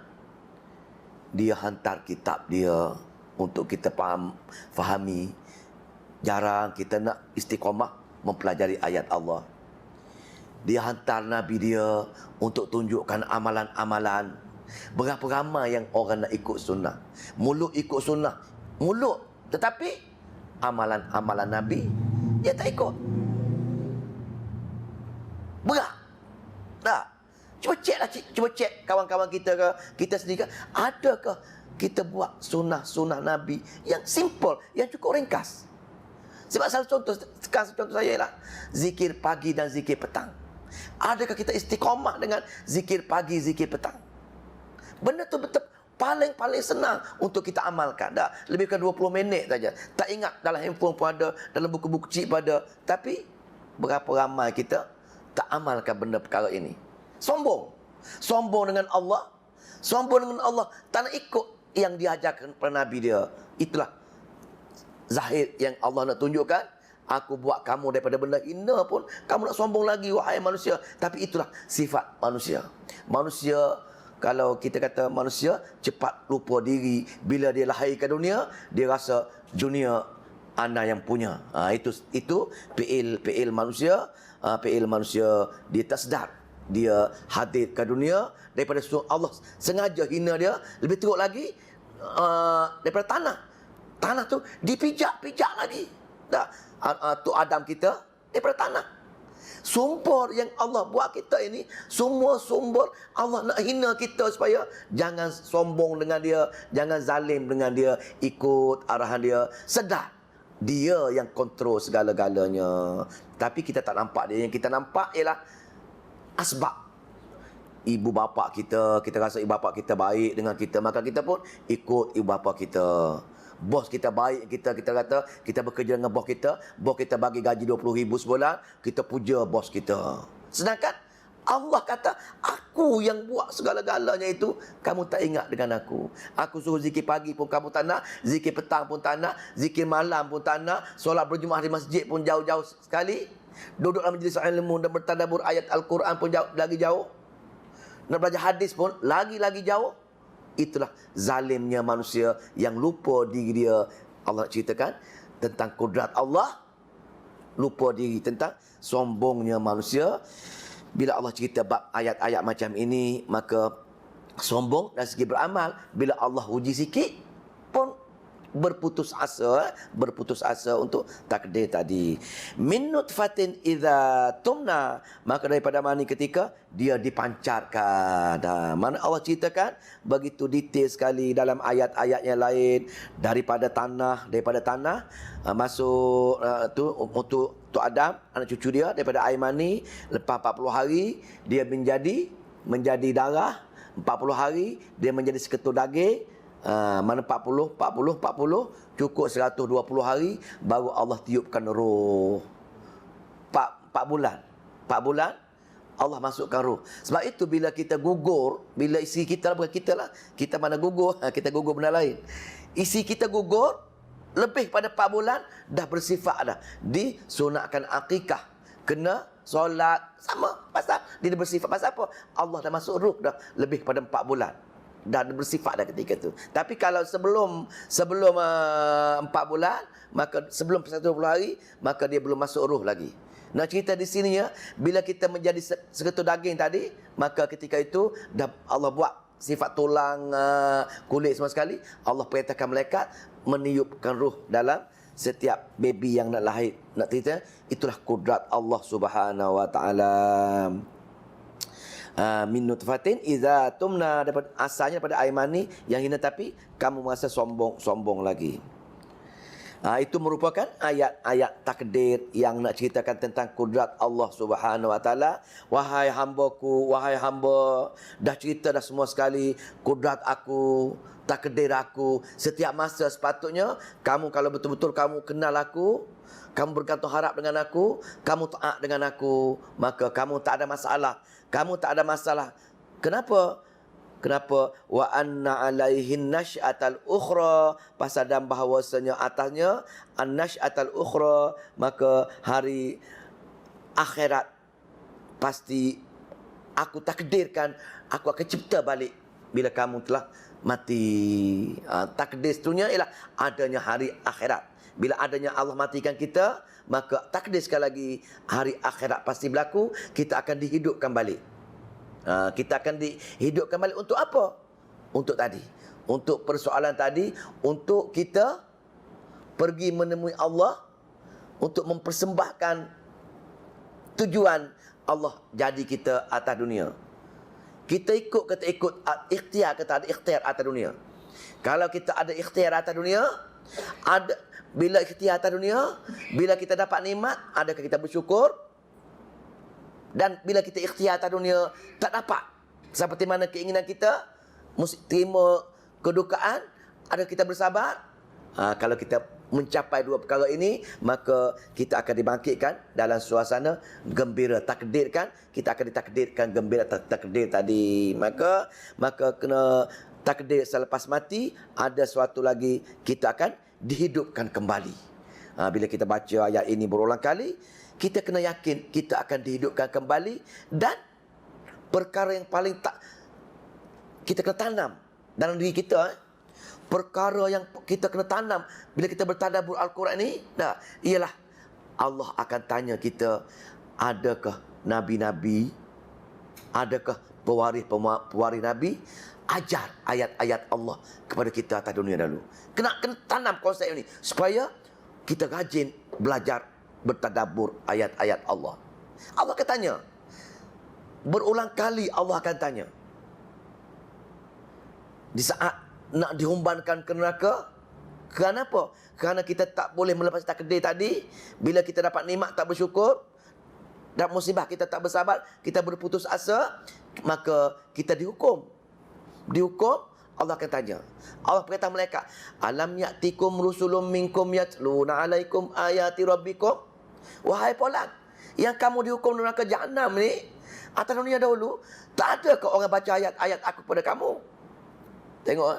Dia hantar kitab dia untuk kita fahami. Jarang kita nak istiqamah mempelajari ayat Allah. Dia hantar Nabi dia untuk tunjukkan amalan-amalan. Berapa ramai yang orang nak ikut sunnah. Mulut ikut sunnah. Mulut. Tetapi amalan-amalan Nabi dia tak ikut. Berat. Tak. Cuba cek kawan-kawan kita ke, kita sendiri ke, adakah kita buat sunnah-sunnah Nabi yang simple, yang cukup ringkas. Sebab salah contoh saya ialah zikir pagi dan zikir petang. Adakah kita istiqamah dengan zikir pagi, zikir petang? Benda tu betul paling senang untuk kita amalkan. Dah lebih kurang 20 minit saja. Tak ingat, dalam handphone pun ada, dalam buku-buku cik pun ada. Tapi berapa ramai kita tak amalkan benda perkara ini? Sombong dengan Allah. Sombong dengan Allah, tak nak ikut yang diajarkan pada Nabi dia. Itulah zahir yang Allah nak tunjukkan. Aku buat kamu daripada benda hina pun kamu nak sombong lagi wahai manusia. Tapi itulah sifat manusia. Manusia, kalau kita kata manusia cepat lupa diri. Bila dia lahir ke dunia, dia rasa dunia ana yang punya. Itu fi'il manusia. Fi'il manusia, dia tak sedar. Dia hadir ke dunia daripada Allah sengaja hina dia. Lebih teruk lagi, daripada tanah. Tanah tu dipijak lagi. Dah, tu Adam kita daripada tanah. Sumber yang Allah buat kita ini, semua sumber Allah nak hina kita supaya jangan sombong dengan dia, jangan zalim dengan dia, ikut arahan dia. Sedar dia yang kontrol segala-galanya. Tapi kita tak nampak dia. Yang kita nampak ialah asbab. Ibu bapa kita rasa ibu bapa kita baik dengan kita, maka kita pun ikut ibu bapa kita. Bos kita baik, kita kata kita bekerja dengan bos kita bagi gaji 20,000 sebulan, kita puja bos kita. Sedangkan Allah kata, aku yang buat segala-galanya itu, kamu tak ingat dengan aku. Aku suruh zikir pagi pun kamu tak nak, zikir petang pun tak nak, zikir malam pun tak nak, solat berjemaah di masjid pun jauh-jauh sekali, duduk dalam majlis ilmu dan bertadabbur ayat Al-Quran pun lagi jauh, nak belajar hadis pun lagi-lagi jauh. Itulah zalimnya manusia yang lupa diri dia. Allah ceritakan tentang kudrat Allah, lupa diri, tentang sombongnya manusia. Bila Allah cerita bab ayat-ayat macam ini, maka sombong dari segi beramal. Bila Allah uji sikit pun berputus asa untuk takdir tadi. Min nutfatin idza tumna, maka daripada mani ketika dia dipancarkan. Mana Allah ceritakan begitu detail sekali dalam ayat-ayat yang lain. Daripada tanah masuk untuk Adam, anak cucu dia, daripada air mani, lepas 40 hari dia menjadi darah, 40 hari dia menjadi seketul daging. Mana 40, cukup 120 hari baru Allah tiupkan roh. 4 bulan Allah masukkan roh. Sebab itu bila kita gugur, bila isi kita, bukan kita lah, kita mana gugur, kita gugur benda lain. Isi kita gugur lebih pada 4 bulan, dah bersifat dah. Disunatkan akikah, kena solat, sama pasal dia bersifat. Pasal apa? Allah dah masuk roh dah lebih pada 4 bulan. Dah bersifat dah ketika itu. Tapi kalau sebelum 4 bulan, maka sebelum 120 hari, maka dia belum masuk roh lagi. Nak cerita di sini ya, bila kita menjadi seketul daging tadi, maka ketika itu dah Allah buat sifat tulang, kulit semua sekali. Allah perintahkan malaikat meniupkan roh dalam setiap baby yang nak lahir. Nak cerita, itulah kudrat Allah Subhanahu wa taala. Min nutfatin idza tumna, dapat asalnya daripada air mani yang hina, tapi kamu merasa sombong lagi. Itu merupakan ayat-ayat takdir yang nak ceritakan tentang kudrat Allah Subhanahu wa taala. Wahai hambaku, wahai hamba, dah cerita dah semua sekali kudrat aku, takdir aku. Setiap masa sepatutnya kamu, kalau betul-betul kamu kenal aku, kamu bergantung harap dengan aku, kamu taat dengan aku, maka kamu tak ada masalah. Kamu tak ada masalah. Kenapa? Wa anna alaihin nash'atal ukhra, pasal dan bahawasanya atasnya an-nash'atal ukhra, maka hari akhirat pasti aku takdirkan, aku akan cipta balik bila kamu telah mati. Takdir seterusnya ialah adanya hari akhirat. Bila adanya Allah matikan kita, maka takdir sekali lagi hari akhirat pasti berlaku. Kita akan dihidupkan balik. Kita akan dihidupkan balik untuk apa? Untuk tadi, untuk persoalan tadi, untuk kita pergi menemui Allah, untuk mempersembahkan tujuan Allah jadi kita atas dunia. Kita ikut ke tak ikut, ikhtiar ke tak ada ikhtiar atas dunia. Kalau kita ada ikhtiar atas dunia, bila ikhtiar atas dunia, bila kita dapat nikmat, adakah kita bersyukur? Dan bila kita ikhtiar atas dunia tak dapat seperti mana keinginan kita, mesti terima kedukaan, adakah kita bersabar? Kalau kita mencapai dua perkara ini, maka kita akan dibangkitkan dalam suasana gembira. Takdirkan, kita akan ditakdirkan gembira takdir tadi. Maka kena takdir selepas mati, ada suatu lagi, kita akan dihidupkan kembali. Bila kita baca ayat ini berulang kali, kita kena yakin kita akan dihidupkan kembali. Dan perkara yang paling kita kena tanam dalam diri kita, perkara yang kita kena tanam bila kita bertadabbur Al-Quran ini, ialah Allah akan tanya kita, adakah nabi-nabi, adakah pewaris Nabi ajar ayat-ayat Allah kepada kita atas dunia dahulu. Kena tanam konsep ini supaya kita rajin belajar bertadabbur ayat-ayat Allah. Allah akan tanya. Berulang kali Allah akan tanya. Di saat nak dihumbankan ke neraka, kenapa? Kerana kita tak boleh melepas takdir tadi. Bila kita dapat nikmat tak bersyukur, dan musibah kita tak bersabar, kita berputus asa, maka kita dihukum. Dihukum, Allah akan tanya. Allah berkata mereka, alam ya'tikum rusulun minkum yatluna alaikum ayati rabbikum. Wahai Polan, yang kamu dihukum neraka Jahannam ni, atas dunia dahulu, tak ada ke orang baca ayat-ayat aku pada kamu? Tengok.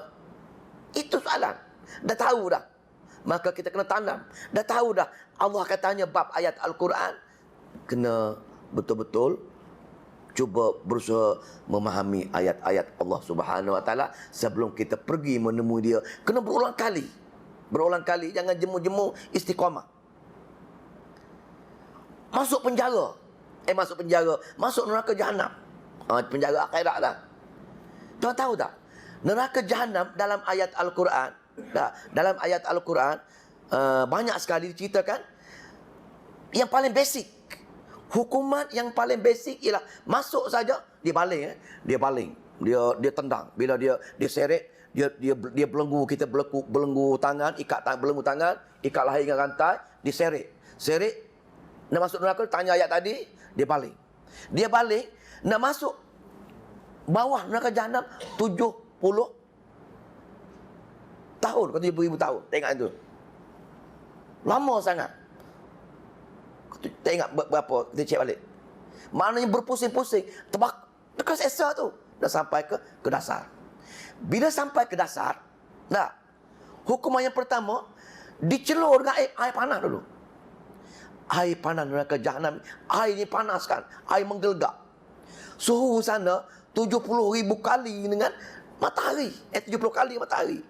Itu soalan. Dah tahu dah. Maka kita kena tanam. Dah tahu dah. Allah akan tanya bab ayat Al-Quran. Kena betul-betul cuba berusaha memahami ayat-ayat Allah Subhanahu Wa Taala sebelum kita pergi menemui dia. Kena berulang kali. Berulang kali. Jangan jemu-jemu, istiqamah. Masuk penjara. Masuk neraka Jahannam. Penjara akhirat dah. Tuan tahu tak? Neraka Jahannam dalam ayat Al-Quran. Dalam ayat Al-Quran, banyak sekali diceritakan. Yang paling basic. Hukuman yang paling basic ialah masuk saja, dia baling. Dia baling. Dia tendang. Bila dia seret, dia belenggu, kita belenggu tangan, belenggu tangan, ikat leher dengan rantai, diseret. Seret. Nak masuk neraka, tanya ayat tadi, dia baling. Dia baling, nak masuk bawah neraka Jahannam 70 tahun, 70,000 tahun. Tengok itu. Lama sangat. Tengok berapa, kita cek balik. Maknanya berpusing-pusing, tekan seksa tu. Dah sampai ke dasar. Bila sampai ke dasar, hukuman yang pertama, dicelur dengan air panas dulu. Air panas neraka Jahannam. Air ni panas kan. Air menggelegak. Suhu sana 70,000 kali dengan matahari. 70 kali matahari.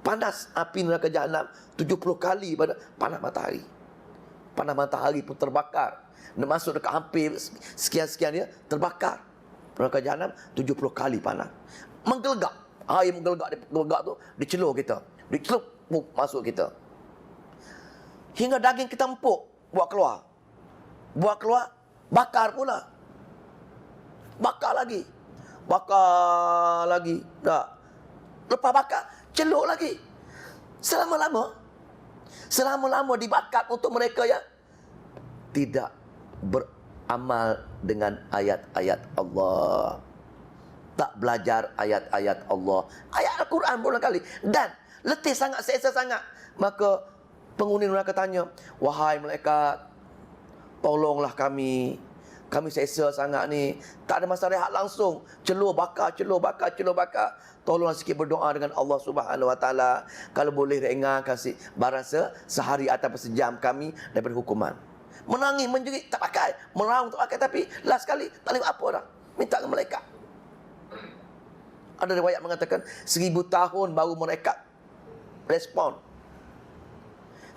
Panas api neraka Jahannam 70 kali pada panas matahari. Panas matahari pun terbakar. Nak masuk dekat hampir sekian-sekian dia, terbakar. Neraka Jahannam 70 kali panas. Menggelegak. Air menggelegak tu dicelur kita. Dicelup masuk kita. Hingga daging kita empuk. Buat keluar, bakar pula. Bakar lagi. Dah. Lepas bakar, celuk lagi. Selama-lama dibakar untuk mereka yang tidak beramal dengan ayat-ayat Allah. Tak belajar ayat-ayat Allah. Ayat Al-Quran berulang kali. Dan letih sangat, seksa sangat. Maka penghuni neraka tanya, wahai malaikat, tolonglah kami. Kami seksa sangat ni. Tak ada masa rehat langsung. Celur bakar. Tolonglah sikit berdoa dengan Allah Subhanahu Wa Taala. Kalau boleh ringan kasih barang sehari atau sejam kami daripada hukuman. Menangis, menjerit, tak pakai. Meraung, tak pakai. Tapi last sekali, tak boleh apa dah. Minta ke malaikat. Ada riwayat mengatakan 1000 tahun baru malaikat respon.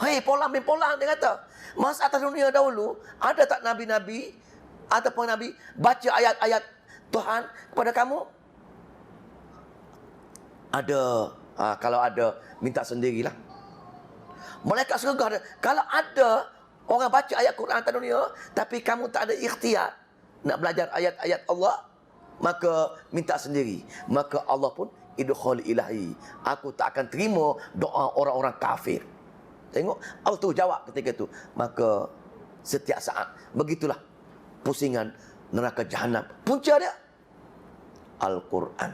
Hei, Polang bin Polang, dia kata, masa atas dunia dahulu, ada tak Nabi-Nabi ataupun Nabi baca ayat-ayat Tuhan kepada kamu? Ada. Kalau ada, minta sendirilah. Malaikat surga ada. Kalau ada orang baca ayat Quran atas dunia, tapi kamu tak ada ikhtiar nak belajar ayat-ayat Allah, maka minta sendiri. Maka Allah pun, idkhul ilahi. Aku tak akan terima doa orang-orang kafir. Tengok, Allah tu jawab ketika itu. Maka setiap saat, begitulah pusingan neraka Jahannam. Punca dia, Al-Quran.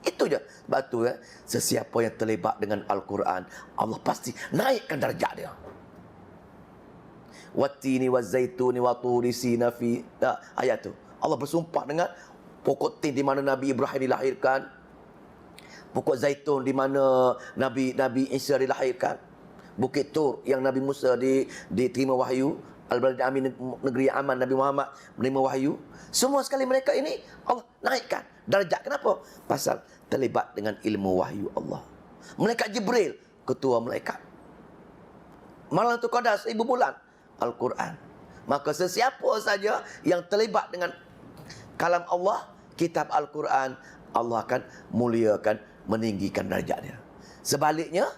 Itu je. Sebab tu sesiapa yang terlibat dengan Al-Quran, Allah pasti naikkan darjat dia. Wattini wazzaituni wa turi sina fi. Ayat tu. Allah bersumpah dengan pokok tin di mana Nabi Ibrahim dilahirkan. Pokok zaitun di mana Nabi Isa dilahirkan. Bukit Tur yang Nabi Musa diterima wahyu. Al-Balad Amin, negeri aman, Nabi Muhammad menerima wahyu. Semua sekali mereka ini Allah naikkan darjat. Kenapa? Pasal terlibat dengan ilmu wahyu Allah. Malaikat Jibril, ketua malaikat. Malam tu qadar 1000 bulan Al-Quran. Maka sesiapa saja yang terlibat dengan kalam Allah, kitab Al-Quran, Allah akan muliakan, meninggikan darjatnya. Sebaliknya,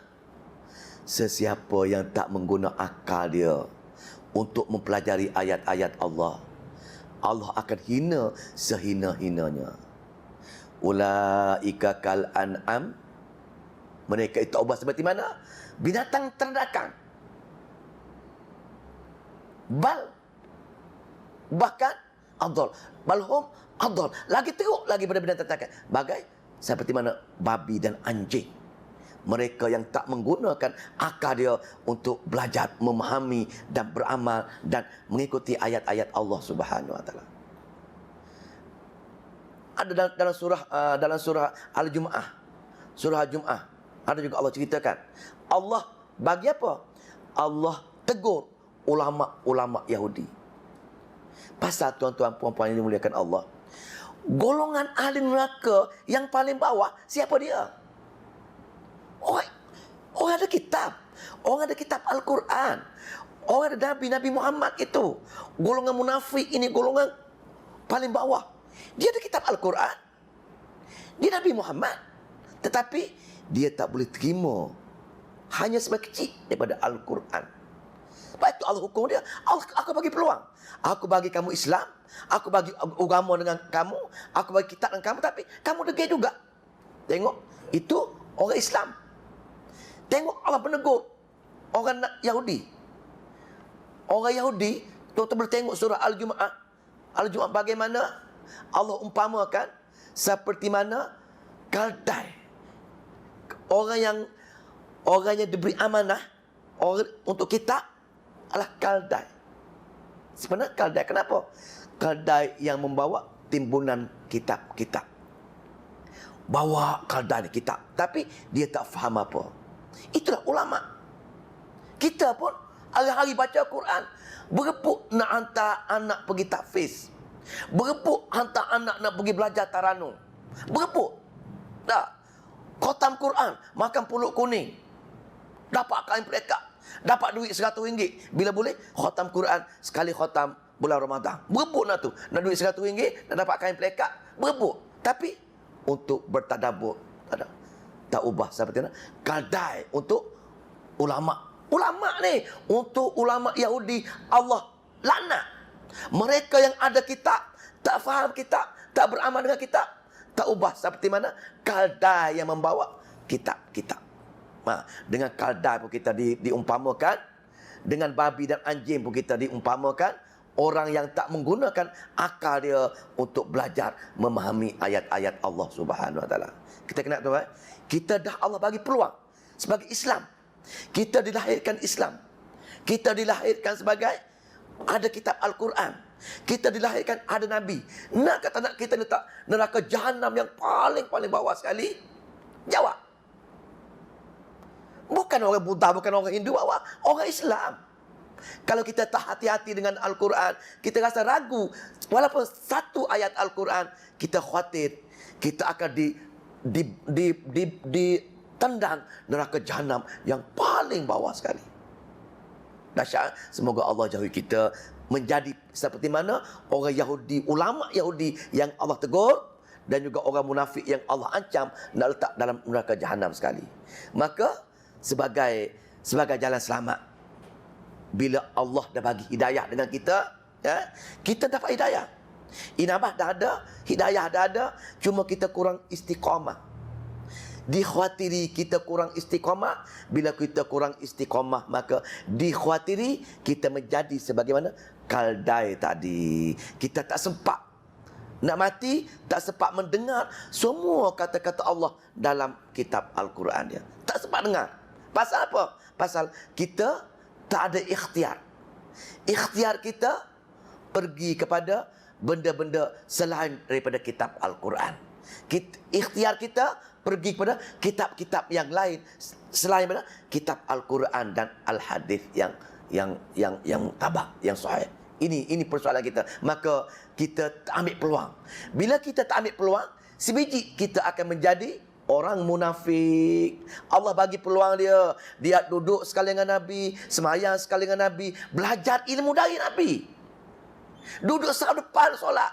sesiapa yang tak mengguna akal dia untuk mempelajari ayat-ayat Allah, Allah akan hina sehina-hinanya. Ulaika kal an'am, mereka itu Allah seperti mana? Binatang ternakan. Bahkan adol, balhum adol, lagi teruk lagi pada binatang ternakan. Bagai seperti mana babi dan anjing. Mereka yang tak menggunakan akal dia untuk belajar, memahami dan beramal dan mengikuti ayat-ayat Allah Subhanahu Wa Taala. Ada dalam surah Al-Jumu'ah, surah Al-Jumu'ah, ada juga Allah ceritakan. Allah bagi apa? Allah tegur ulama-ulama Yahudi. Pasal tuan-tuan puan-puan yang dimuliakan Allah, golongan ahli neraka yang paling bawah siapa dia? Orang ada kitab. Orang ada kitab Al-Quran. Orang ada Nabi Muhammad itu. Golongan munafik ini golongan paling bawah. Dia ada kitab Al-Quran. Dia Nabi Muhammad. Tetapi dia tak boleh terima hanya sebagai kecil daripada Al-Quran. Sebab itu Allah hukum dia. Aku bagi peluang. Aku bagi kamu Islam. Aku bagi agama dengan kamu. Aku bagi kitab dengan kamu. Tapi kamu degil juga. Tengok. Itu orang Islam. Tengok Allah menegur orang Yahudi. Orang Yahudi, tuan-tuan boleh tengok surah Al-Jumu'ah. Al-Jumu'ah bagaimana Allah umpamakan seperti mana kaldai. Orang yang diberi amanah untuk kita adalah kaldai. Sebenarnya kaldai kenapa? Kaldai yang membawa timbunan kitab-kitab. Bawa kaldai kitab, tapi dia tak faham apa. Itulah ulama. Kita pun hari-hari baca Quran, berepuk nak hantar anak pergi tahfiz, berepuk hantar anak nak pergi belajar taranum, berepuk. Dah khatam Quran, makan pulut kuning, dapat kain pelekat, dapat duit RM100. Bila boleh khatam Quran sekali khatam bulan Ramadan, berepuk nak tu, nak duit RM100, nak dapat kain pelekat, berepuk. Tapi untuk bertadabbur tak ada. Tak ubah seperti mana? Kaldai untuk ulama. Ulama ni untuk ulama Yahudi Allah laknat. Mereka yang ada kitab tak faham kitab, tak beramal dengan kitab, tak ubah seperti mana? Kaldai yang membawa kitab-kitab. Dengan kaldai pun kita diumpamakan, dengan babi dan anjing pun kita diumpamakan orang yang tak menggunakan akal dia untuk belajar memahami ayat-ayat Allah Subhanahu Wa Taala. Kita kena tahu, kita dah Allah bagi peluang sebagai Islam. Kita dilahirkan Islam. Kita dilahirkan sebagai ada kitab Al-Quran. Kita dilahirkan ada Nabi. Nak kata nak kita letak neraka Jahannam yang paling bawah sekali? Jawab. Bukan orang Buddha, bukan orang Hindu, orang Islam. Kalau kita tak hati-hati dengan Al-Quran, kita rasa ragu. Walaupun satu ayat Al-Quran, kita khawatir kita akan ditendang neraka Jahannam yang paling bawah sekali. Dahsyat. Semoga Allah jauhi kita menjadi seperti mana orang Yahudi, ulama Yahudi yang Allah tegur, dan juga orang munafik yang Allah ancam nak letak dalam neraka Jahannam sekali. Maka sebagai jalan selamat, bila Allah dah bagi hidayah dengan kita, kita dapat hidayah. Inabah dah ada, hidayah dah ada, cuma kita kurang istiqamah. Dikhawatiri kita kurang istiqamah. Bila kita kurang istiqamah, maka dikhawatiri kita menjadi sebagaimana kaldai tadi. Kita tak sempat nak mati, tak sempat mendengar semua kata-kata Allah dalam kitab Al-Quran dia. Tak sempat dengar. Pasal apa? Pasal kita tak ada ikhtiar. Ikhtiar kita pergi kepada benda-benda selain daripada kitab Al-Quran. Ikhtiar kita pergi kepada kitab-kitab yang lain selain daripada kitab Al-Quran dan Al-Hadis yang tabak, yang sahih. Ini persoalan kita. Maka kita tak ambil peluang. Bila kita tak ambil peluang, sebiji kita akan menjadi orang munafik. Allah bagi peluang dia. Dia duduk sekali dengan Nabi, semayang sekali dengan Nabi, belajar ilmu dari Nabi, duduk satu depan solat,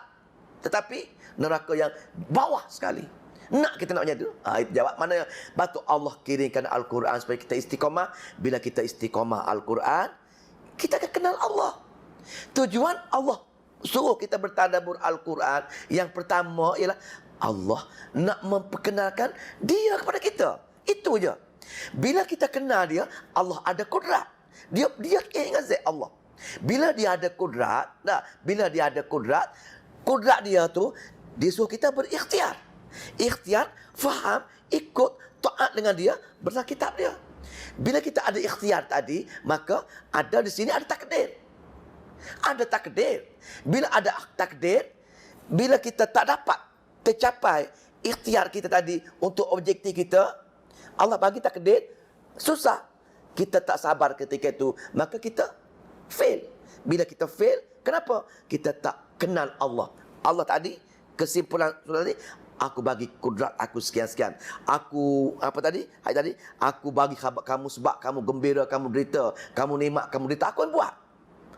tetapi neraka yang bawah sekali. Nak kita nak macam tu? Itu jawab mana patut Allah kirimkan Al-Quran supaya kita istiqamah. Bila kita istiqamah Al-Quran, kita akan kenal Allah. Tujuan Allah suruh kita bertadabbur Al-Quran, yang pertama ialah Allah nak memperkenalkan dia kepada kita. Itu je. Bila kita kenal dia, Allah ada kudrat. Dia ingat zat Allah. Bila dia ada kudrat, bila dia ada kudrat dia tu, dia suruh kita berikhtiar. Ikhtiar, faham, ikut, taat dengan dia, berdasarkan kitab dia. Bila kita ada ikhtiar tadi, maka ada di sini ada takdir. Ada takdir. Bila ada takdir, bila kita tak dapat tercapai ikhtiar kita tadi untuk objektif kita, Allah bagi takdir, susah. Kita tak sabar ketika itu, maka kita fail. Bila kita fail, kenapa? Kita tak kenal Allah. Allah tadi, kesimpulan surah tadi, aku bagi kudrat aku sekian-sekian. Aku, apa tadi? Ayat tadi, aku bagi khabar kamu sebab kamu gembira, kamu derita. Kamu nikmat, kamu derita. Aku yang buat.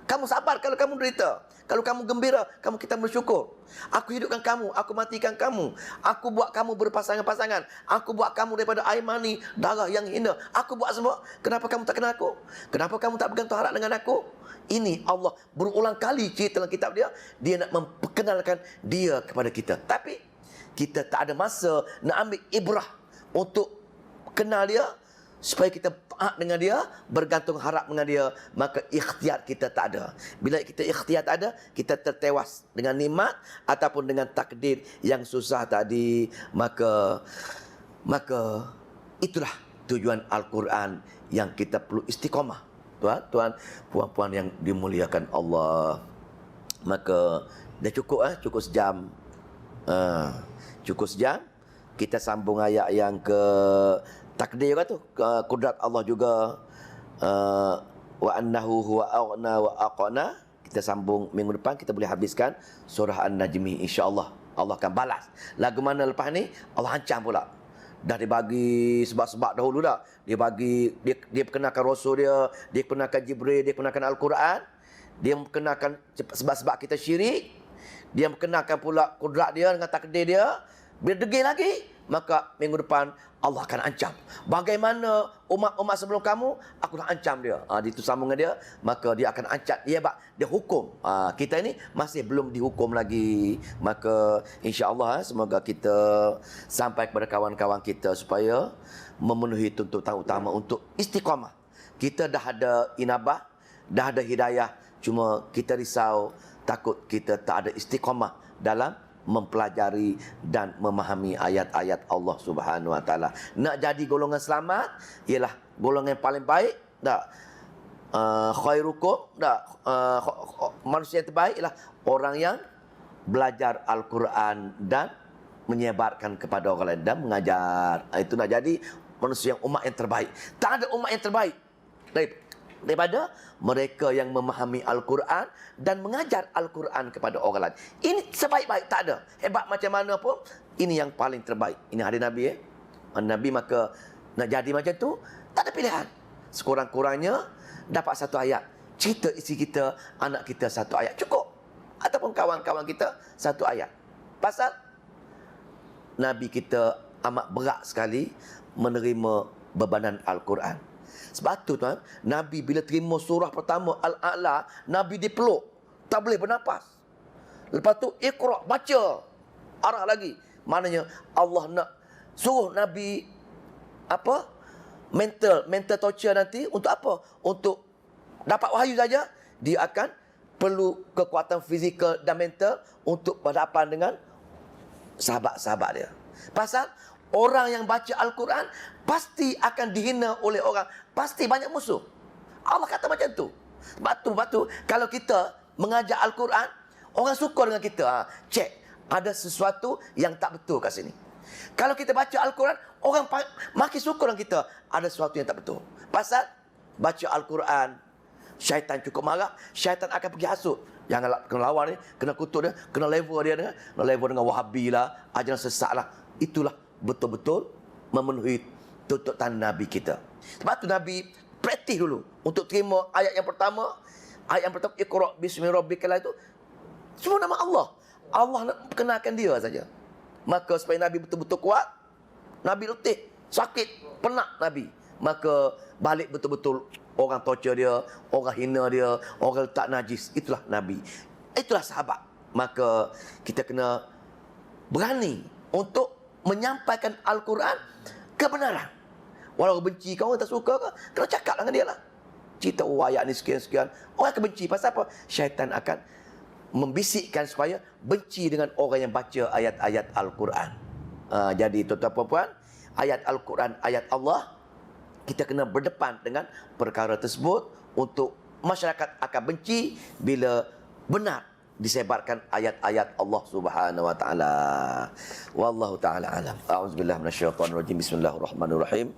Kamu sabar kalau kamu derita. Kalau kamu gembira, kita bersyukur. Aku hidupkan kamu, aku matikan kamu. Aku buat kamu berpasangan-pasangan. Aku buat kamu daripada air mani, darah yang hina. Aku buat semua. Kenapa kamu tak kenal aku? Kenapa kamu tak bergantung harap dengan aku? Ini Allah berulang kali cerita dalam kitab dia. Dia nak memperkenalkan dia kepada kita. Tapi kita tak ada masa nak ambil ibrah untuk kenal dia, supaya kita taat dengan dia, bergantung harap dengan dia, maka ikhtiar kita tak ada. Bila kita ikhtiar tak ada, kita tertewas dengan nikmat ataupun dengan takdir yang susah tadi, maka itulah tujuan Al-Quran yang kita perlu istiqamah. Tuan, puan-puan yang dimuliakan Allah. Maka dah cukup cukup sejam. Cukup sejam. Kita sambung ayat yang ke takdir tu, kudrat Allah juga, wa annahu huwa aghna wa aqna. Kita sambung minggu depan, kita boleh habiskan surah An-Najmi, insya-Allah. Allah akan balas. Lagu mana lepas ni Allah ancam pula. Dah dibagi sebab-sebab dahulu dah. Dia perkenalkan Rasul dia perkenalkan Jibril, dia perkenalkan Al-Quran, dia perkenalkan sebab-sebab kita syirik, dia perkenalkan pula kudrat dia dengan takdir dia. Bila degil lagi, maka minggu depan Allah akan ancam. Bagaimana umat-umat sebelum kamu, aku dah ancam dia. Itu sambungan dia, maka dia akan ancam. Dia hukum. Kita ini masih belum dihukum lagi. Maka insya-Allah semoga kita sampai kepada kawan-kawan kita supaya memenuhi tuntutan utama untuk istiqamah. Kita dah ada inabah, dah ada hidayah, cuma kita risau takut kita tak ada istiqamah dalam mempelajari dan memahami ayat-ayat Allah Subhanahu Wa Taala. Nak jadi golongan selamat ialah golongan yang paling baik, khairukum, manusia yang terbaik ialah orang yang belajar Al-Quran dan menyebarkan kepada orang lain dan mengajar. Itu nak jadi manusia yang umat yang terbaik. Tak ada umat yang terbaik daripada mereka yang memahami Al-Quran dan mengajar Al-Quran kepada orang lain. Ini sebaik-baik, tak ada. Hebat macam mana pun, ini yang paling terbaik. Ini hadis Nabi. Nabi, maka nak jadi macam tu, tak ada pilihan. Sekurang-kurangnya, dapat satu ayat. Cerita isi kita, anak kita satu ayat. Cukup. Ataupun kawan-kawan kita, satu ayat. Pasal Nabi kita amat berat sekali menerima bebanan Al-Quran. Sebab tu tuan, Nabi bila terima surah pertama Al-A'la, Nabi dipeluk, tak boleh bernafas. Lepas tu Iqra, baca, arah lagi. Maknanya Allah nak suruh Nabi mental torture nanti untuk apa? Untuk dapat wahyu saja, dia akan perlu kekuatan fizikal dan mental untuk berhadapan dengan sahabat-sahabat dia. Pasal orang yang baca Al-Quran pasti akan dihina oleh orang. Pasti banyak musuh. Allah kata macam tu. Sebab tu kalau kita mengajar Al-Quran, orang suka dengan kita. Cek, ada sesuatu yang tak betul kat sini. Kalau kita baca Al-Quran, orang makin suka dengan kita. Ada sesuatu yang tak betul. Pasal baca Al-Quran, syaitan cukup marah, syaitan akan pergi hasut. Janganlah kena lawan dia, kena kutuk dia, kena level dia dengan Wahabi lah, ajaran sesat lah. Itulah betul-betul memenuhi tuntutan Nabi kita. Sebab tu Nabi praktis dulu untuk terima ayat yang pertama. Ayat yang pertama, Iqra bismi rabbikal, itu semua nama Allah. Allah nak perkenalkan dia saja. Maka supaya Nabi betul-betul kuat, Nabi letih, sakit, penat Nabi. Maka balik betul-betul orang torture dia, orang hina dia, orang letak najis. Itulah Nabi. Itulah sahabat. Maka kita kena berani untuk menyampaikan Al-Quran kebenaran. Walau benci kau, tak suka kau, kena cakap dengan dia lah. Cerita ayat ni sekian-sekian. Orang akan benci. Pasal apa? Syaitan akan membisikkan supaya benci dengan orang yang baca ayat-ayat Al-Quran. Jadi tuan-tuan puan-puan, ayat Al-Quran, ayat Allah, kita kena berdepan dengan perkara tersebut untuk masyarakat akan benci bila benar disebarkan ayat-ayat Allah Subhanahu wa taala. Wallahu taala alam. A'udzubillahi minasyaitonir rajim. Bismillahirrahmanirrahim.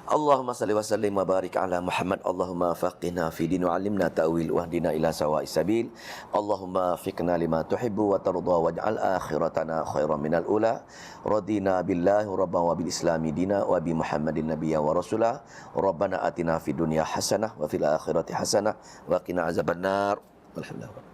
Allahumma salli wa sallim wa barik ala Muhammad. Allahumma faqihna fi din wa 'allimna ta'wil wahdina ila sawa'is sabil. Allahumma fiqna lima tuhibbu wa tarda waj'al akhiratana khairan minal ula. Radina billahi rabban wa bil islami dina wa bi Muhammadin nabiyya wa rasulah. Rabbana atina fid dunya hasanah wa fil akhirati hasanah wa qina azabannar. Alhamdulillah.